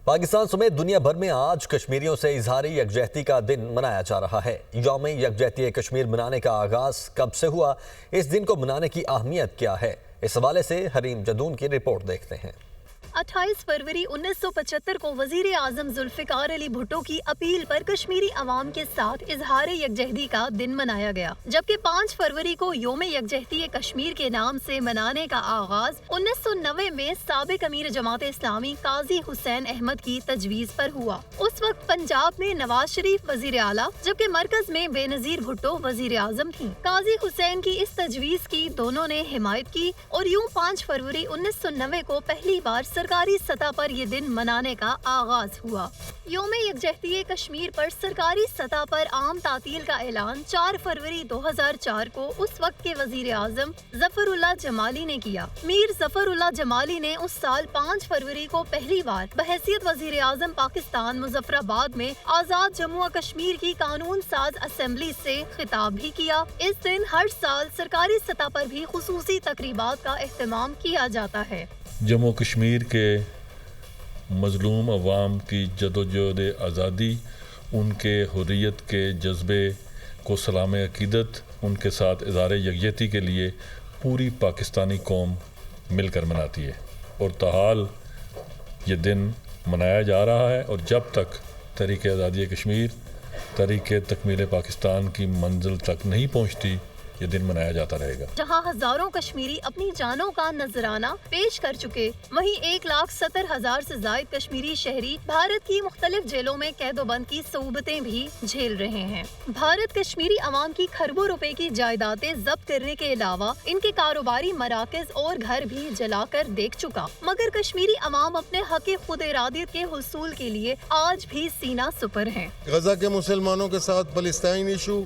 پاکستان سمیت دنیا بھر میں آج کشمیریوں سے اظہار یکجہتی کا دن منایا جا رہا ہے۔ یوم یکجہتی کشمیر منانے کا آغاز کب سے ہوا؟ اس دن کو منانے کی اہمیت کیا ہے؟ اس حوالے سے حریم جدون کی رپورٹ دیکھتے ہیں۔ 28 فروری 1975 کو وزیر اعظم ذوالفقار علی بھٹو کی اپیل پر کشمیری عوام کے ساتھ اظہار یکجہتی کا دن منایا گیا، جبکہ 5 فروری کو یوم یکجہتی کشمیر کے نام سے منانے کا آغاز 1990 میں سابق امیر جماعت اسلامی قاضی حسین احمد کی تجویز پر ہوا۔ اس وقت پنجاب میں نواز شریف وزیر اعلیٰ جبکہ مرکز میں بے نظیر بھٹو وزیر اعظم تھیں۔ قاضی حسین کی اس تجویز کی دونوں نے حمایت کی اور یوں 5 فروری 1990 کو پہلی بار سرکاری سطح پر یہ دن منانے کا آغاز ہوا۔ یوم یکجہتی کشمیر پر سرکاری سطح پر عام تعطیل کا اعلان 4 فروری 2004 کو اس وقت کے وزیر اعظم ظفر اللہ جمالی نے کیا۔ میر ظفر اللہ جمالی نے اس سال 5 فروری کو پہلی بار بحیثیت وزیر اعظم پاکستان مظفر آباد میں آزاد جموں و کشمیر کی قانون ساز اسمبلی سے خطاب بھی کیا۔ اس دن ہر سال سرکاری سطح پر بھی خصوصی تقریبات کا اہتمام کیا جاتا ہے۔ جموں کشمیر کے مظلوم عوام کی جدوجہد آزادی، ان کے حریت کے جذبے کو سلام عقیدت، ان کے ساتھ اظہار یکجہتی کے لیے پوری پاکستانی قوم مل کر مناتی ہے، اور تاحال یہ دن منایا جا رہا ہے، اور جب تک تحریک آزادی کشمیر، تحریک تکمیل پاکستان کی منزل تک نہیں پہنچتی، یہ دن منایا جاتا رہے گا۔ جہاں ہزاروں کشمیری اپنی جانوں کا نذرانہ پیش کر چکے، وہیں 1,70,000 سے زائد کشمیری شہری بھارت کی مختلف جیلوں میں قید و بند کی صعوبتیں بھی جھیل رہے ہیں۔ بھارت کشمیری عوام کی کھربوں روپے کی جائیدادیں ضبط کرنے کے علاوہ ان کے کاروباری مراکز اور گھر بھی جلا کر دیکھ چکا، مگر کشمیری عوام اپنے حق خود ارادیت کے حصول کے لیے آج بھی سینہ سپر ہیں۔ غزہ کے مسلمانوں کے ساتھ فلسطین ایشو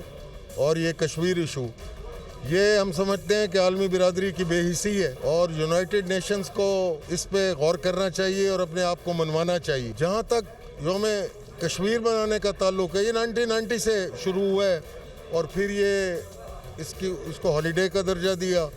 اور یہ کشمیر ایشو، یہ ہم سمجھتے ہیں کہ عالمی برادری کی بے حسی ہے، اور یونائٹڈ نیشنز کو اس پہ غور کرنا چاہیے اور اپنے آپ کو منوانا چاہیے۔ جہاں تک یوم کشمیر منانے کا تعلق ہے، یہ 1990 سے شروع ہوا ہے، اور پھر یہ اس کو ہالیڈے کا درجہ دیا،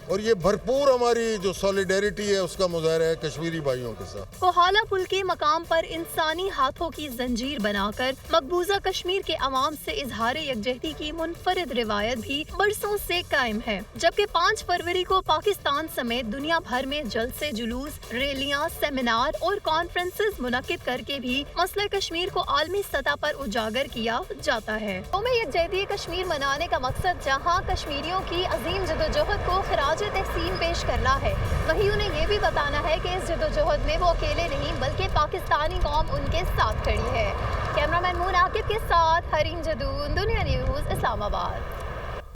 اور یہ بھرپور ہماری جو سولیڈیرٹی ہے اس کا مظاہرہ ہے کشمیری بھائیوں کے ساتھ۔ کوہالہ پل کے مقام پر انسانی ہاتھوں کی زنجیر بنا کر مقبوضہ کشمیر کے عوام سے اظہار یکجہتی کی منفرد روایت بھی برسوں سے قائم ہے، جبکہ 5 فروری کو پاکستان سمیت دنیا بھر میں جلسے جلوس، ریلیاں، سیمینار اور کانفرنسز منعقد کر کے بھی مسئلہ کشمیر کو عالمی سطح پر اجاگر کیا جاتا ہے۔ یوم یکجہتی کشمیر منانے کا مقصد جہاں کشمیریوں کی عظیم جدوجہد کو خراج تحسین پیش کرنا ہے، وہیں انہیں یہ بھی بتانا ہے کہ اس جدوجہد میں وہ اکیلے نہیں بلکہ پاکستانی قوم ان کے ساتھ کھڑی ہے۔ کیمرہ مین مون عاقب کے ساتھ حریم جدون، دنیا نیوز، اسلام آباد۔